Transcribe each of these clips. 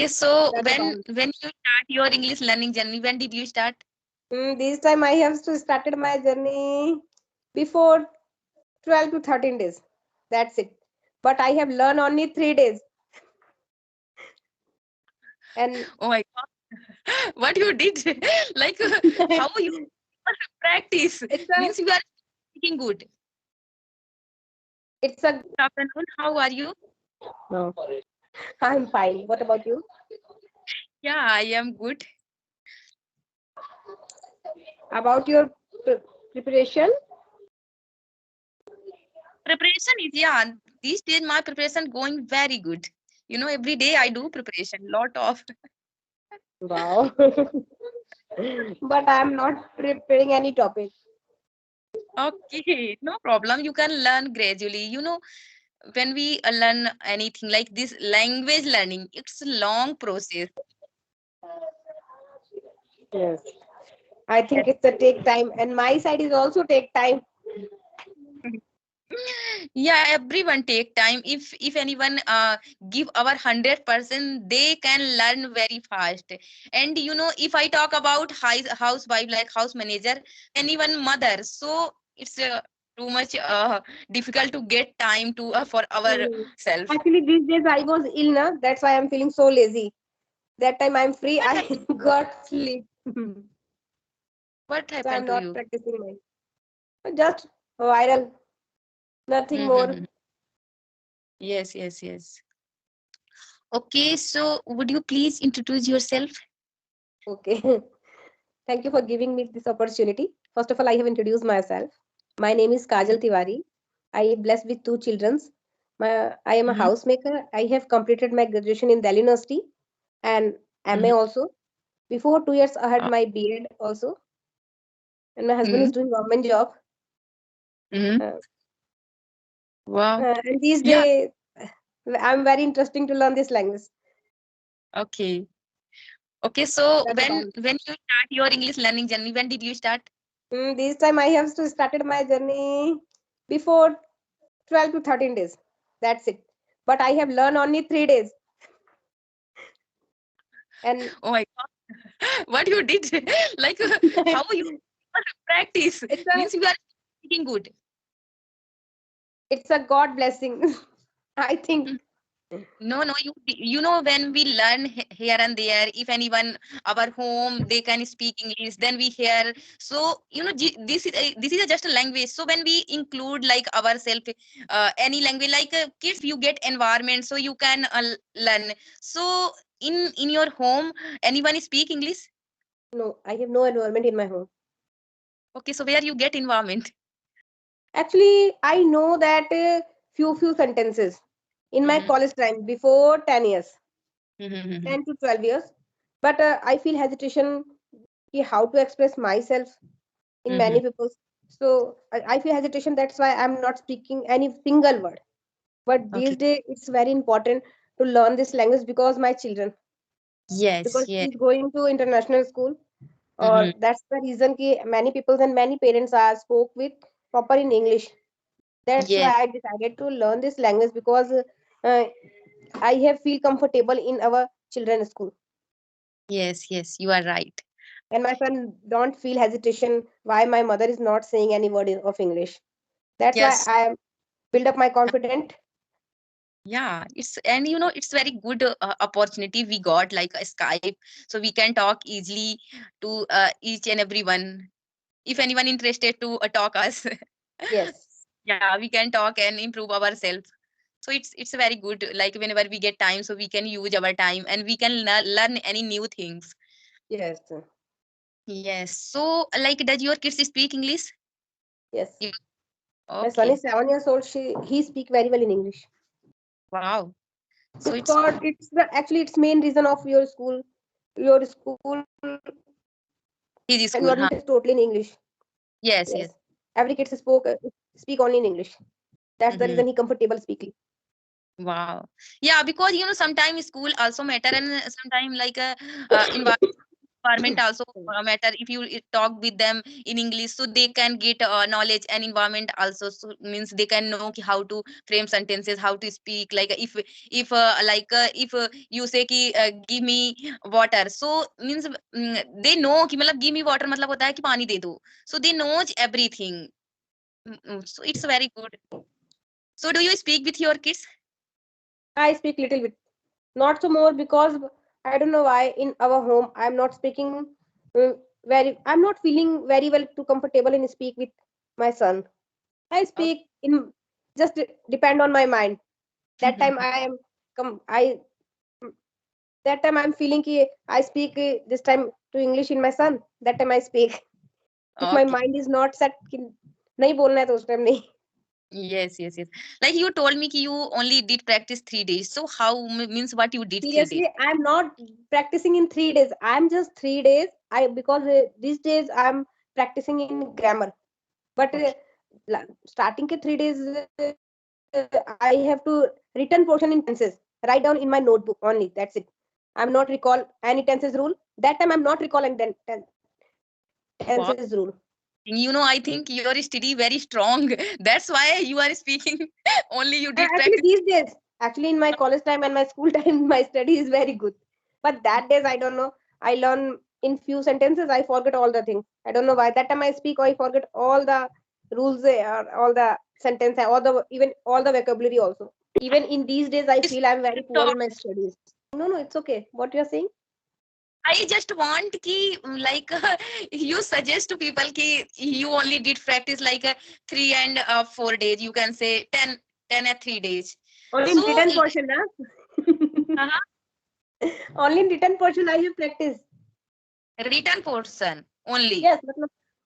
So That's when about. when you start your English learning journey, when did you start? This time I have to started my journey before 12 to 13 days. That's it. But I have learned only 3 days. And Oh my God, what you did? Like how you practice it's a means you are speaking good. it's a Good afternoon. How are you? no. I'm fine. What about you? Yeah, I am good. About your preparation? Preparation is, yeah, these days my preparation going very good. Every day I do preparation, lot of. Wow. But I'm not preparing any topic. Okay, no problem. You can learn gradually. When we learn anything like this language learning, it's a long process. Yes. I think Yes. it's a take time, and my side is also take time. Yeah, everyone take time. If anyone give our 100%, they can learn very fast. And if I talk about housewife, like house manager, anyone mother, so it's too much difficult to get time to for Hmm. ourselves. Actually, these days I was ill, na? That's why I'm feeling so lazy. That time I'm free, What I happened? got sleep. What So I'm happened to not you? practicing my just viral, nothing more. Mm-hmm. Yes, yes, yes. Okay, so would you please introduce yourself? Okay. Thank you for giving me this opportunity. First of all, I have introduced myself. My name is Kajal Mm-hmm. Tiwari. I am blessed with two children. I am a Mm-hmm. housemaker. I have completed my graduation in Delhi University and MA also. Before 2 years, I had my B.Ed also. And my husband Mm-hmm. is doing government job. Mm-hmm. Uh, Wow. and these Yeah. days, I'm very interesting to learn this language. Okay. Okay. So That's when about. when you start your English learning journey, when did you start? This time I have to started my journey before 12 to 13 days. That's it. But I have learned only 3 days. And Oh my God, what you did? Like how you practice it's a means you are speaking good. it's a God blessing. I think. No, no, when we learn here and there, if anyone our home they can speak English, then we hear. So this is just a language. So when we include like ourselves, any language like kids, you get environment, so you can learn. So in your home, anyone speak English? No, I have no environment in my home. Okay, so where you get environment? Actually, I know that few sentences in my Mm-hmm. college time before 10 years, Mm-hmm. 10 to 12 years. But I feel hesitation how to express myself in Mm-hmm. many people. So I feel hesitation. That's why I'm not speaking any single word. But these Okay. days, it's very important to learn this language because my children, Yes. because Yeah. she's going to international school, Mm-hmm. or that's the reason ki many people and many parents are spoke with proper in English. That's why Yes. I decided to learn this language because I have feel comfortable in our children's school, Yes. Yes. You are right. and my son don't feel hesitation why my mother is not saying any word of English. That's why Yes. I build up my confidence. Yeah, it's very good opportunity we got like a Skype, so we can talk easily to each and everyone. If anyone interested to talk us, Yes, yeah, we can talk and improve ourselves. So it's very good. Like whenever we get time, so we can use our time and we can learn any new things. yes, Yes. So like, does your kids speak English? yes. You- My son Okay. is 7 years old. He speak very well in English. Wow. So it's Because it's the actually it's main reason of your school his school, environment huh? is totally in English. Yes. Yes, Yes. every kid speak only in English. That's the Mm-hmm. reason he comfortable speaking. Wow. Yeah, because sometimes school also matter and sometimes like environment. environment also matter. If you talk with them in English, so they can get knowledge, and environment also, so means they can know ki how to frame sentences, how to speak. Like if you say ki give me water, so means they know ki matlab give me water matlab hota hai ki pani de do, so they knows everything. So it's very good. So do you speak with your kids? I speak little bit, not so more, because I don't know why in our home I'm not speaking I'm not feeling very well to comfortable in speak with my son. I speak in just depend on my mind. That time I am I that time I'm feeling ki I speak this time to English in my son. That time I speak. If my Okay. mind is not set कि नहीं बोलना है तो उस time नहीं. Yes, yes, yes. Like you told me ki you only did practice 3 days. So how means what you did 3 days? Seriously, I'm not practicing in 3 days. I'm just 3 days. I because these days I'm practicing in grammar. But Okay. starting ke 3 days, I have to written portion in tenses. Write down in my notebook only. That's it. I'm not recall any tenses rule. That time I'm not recalling Wow. tenses rule. I think your study very strong. That's why you are speaking. Only you did Actually, practice. these days, actually in my college time and my school time, my study is very good. But that days, I don't know. I learn in few sentences. I forget all the things. I don't know why. That time I speak, I forget all the rules, all the sentence, all the even all the vocabulary also. Even in these days, I feel I'm very poor in my studies. No, no, it's okay. What you're saying? I just want ki like you suggest to people ki you only did practice like 3 and 4 days. You can say 10 and 3 days. Only in So written portion, huh? uh Only in written portion I have practiced. written portion only. Yes, but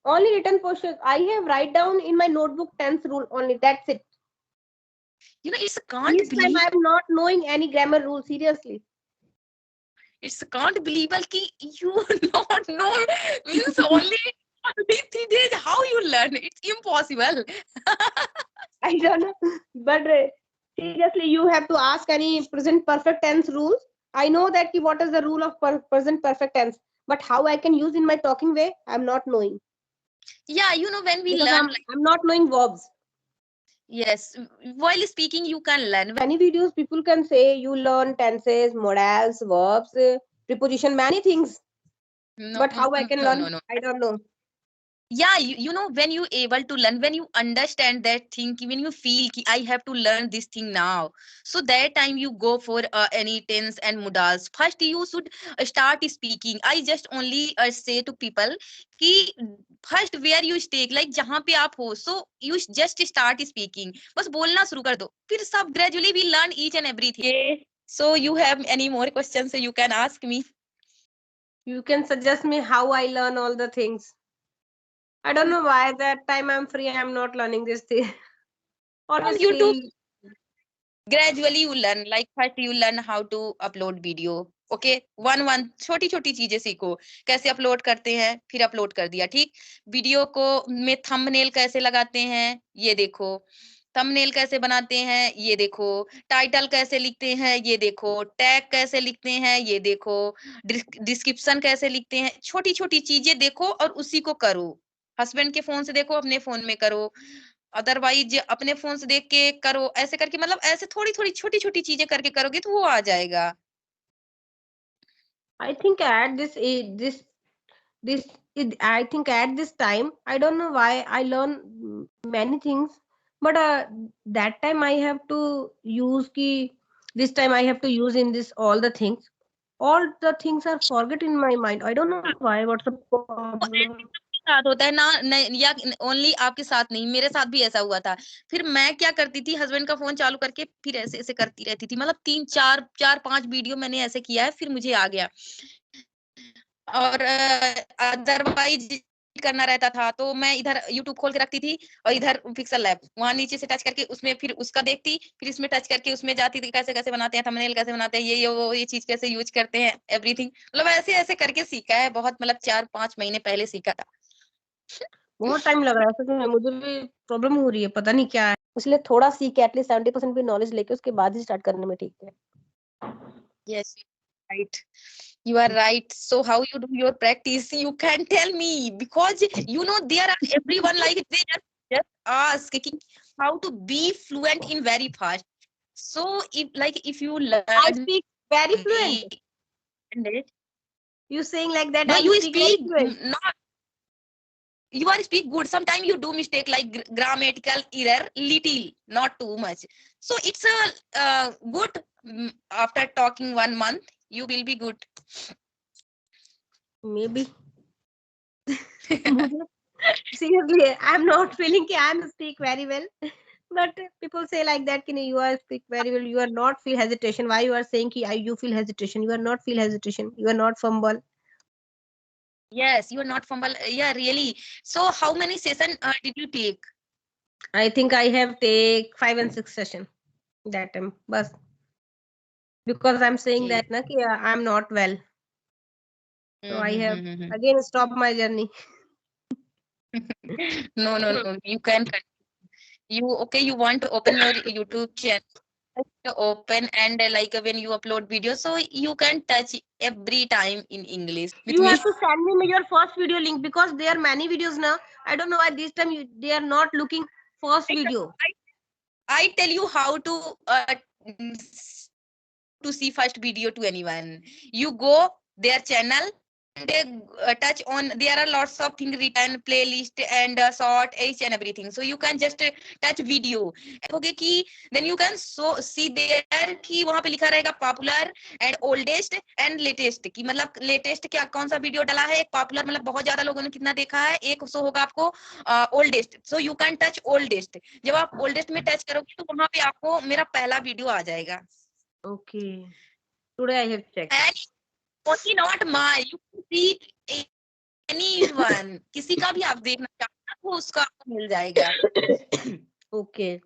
only written portion. I have write down in my notebook tense rule only. That's it. It's can't This time believe. I'm not knowing any grammar rule. Seriously. It's can't believable ki you not know means only 3 days. How you learn? It's impossible. I don't know. But seriously, you have to ask any present perfect tense rules. I know that what is the rule of present perfect tense. But how I can use in my talking way, I'm not knowing. Yeah, when we Because learn like I'm not knowing verbs. yes, while speaking you can learn. Many videos people can say you learn tenses, modals, verbs, preposition, many things. No, But how I can no, no, learn, no. I don't know. Yeah, when you able to learn, when you understand that thing, when you feel ki I have to learn this thing now, so that time you go for any tense and modals. First you should start speaking. I just only say to people ki first where you stay, like जहाँ पे आप हो, so you just start speaking. बस बोलना शुरू कर दो, फिर सब gradually we learn each and everything. Okay. So you have any more questions, so you can ask me. You can suggest me how I learn all the things. I don't know why that time I'm free, I'm not learning this thing. On Always YouTube, feel gradually you learn. Like first you learn how to upload video. Okay, one one छोटी छोटी चीजें सीखो, कैसे upload करते हैं, फिर upload कर दिया, ठीक। वीडियो को में थंबनेल कैसे लगाते हैं, ये देखो। थंबनेल कैसे बनाते हैं, ये देखो। टाइटल कैसे लिखते हैं, ये देखो। टैग कैसे लिखते हैं, ये देखो। डिस्क्रिप्शन कैसे लिखते हैं, छोटी छोटी चीजें देखो और उसी को करो। हस्बैंड के फोन से देखो, अपने फोन में करो। अदरवाइज अपने फोन से देख के करो, ऐसे करके मतलब ऐसे थोड़ी थोड़ी छोटी छोटी चीजें करके करोगे तो वो आ जाएगा। I think at this I think at this time I don't know why I learn many things, but that time I have to use ki this time I have to use in this all the things are forget in my mind. I don't know why. What's the वो problem? ऐसे सबके साथ होता है ना, या only आपके साथ नहीं, मेरे साथ भी ऐसा हुआ था। फिर मैं क्या करती थी, हस्बैंड का फोन चालू करके फिर ऐसे ऐसे करती रहती थी, मतलब तीन चार चार पांच वीडियो मैंने ऐसे किया है, फिर मुझे आ गया। और अदरवाइज करना रहता था तो मैं इधर यूट्यूब खोल के रखती थी और इधर पिक्सल लैब वहां नीचे से टच करके उसमें फिर उसका देखती, फिर इसमें टच करके उसमें जाती थी, कैसे कैसे बनाते हैं थंबनेल, कैसे बनाते हैं ये वो ये चीज कैसे यूज करते हैं, एवरीथिंग मतलब ऐसे ऐसे करके सीखा है बहुत, मतलब 4-5 महीने पहले सीखा था। बहुत टाइम लग रहा है, सच में मुझे भी प्रॉब्लम हो रही है, पता नहीं क्या है, इसलिए थोड़ा सीख के एटलीस्ट 70% भी नॉलेज लेके उसके बाद ही स्टार्ट करने में ठीक है। Yes, right. You are right. So how you do your practice? You can tell me because there are everyone like they just ask ki how to be fluent in very fast. So if you learn I it, speak very fluent. and You saying like that? no, I you speak very speak fluent. not you are speak good. Sometimes you do mistake like grammatical error, little, not too much. So it's a good. After talking 1 month, you will be good. Maybe. मुझे seriously, I'm not feeling कि I'm speak very well. But people say like that, कि नहीं, you are speak very well. You are not feel hesitation. Why you are saying कि you feel hesitation? You are not feel hesitation. You are not fumble. Yes, you are not fumble. Yeah, really. So how many session did you take? I think I have take 5 and 6 session that time. But because I'm saying Okay. that na कि I'm not well, so I have Mm-hmm. again stop my journey. No, no, no. You can you okay. You want to open your YouTube channel. To open and when you upload videos, so you can touch every time in English with You me. have to send me your first video link because there are many videos now. I don't know why this time they are not looking first video. I tell you how to how to see first video to anyone. You go their channel and touch on. There are lots of things written, playlist and sort each and everything. So you can just touch video. Okay, कि then you can so see there कि वहाँ पे लिखा रहेगा popular and oldest and latest कि मतलब latest क्या कौन सा वीडियो डाला है. एक popular मतलब बहुत ज्यादा लोगों ने कितना देखा है. एक शो होगा आपको oldest. So you can touch oldest. जब आप oldest में टच करोगे तो वहां पे आपको मेरा पहला वीडियो आ जाएगा. Okay. Today I have checked. And only not my, you can see anyone, किसी का भी आप देखना चाहो तो उसका आपको मिल जाएगा. Okay.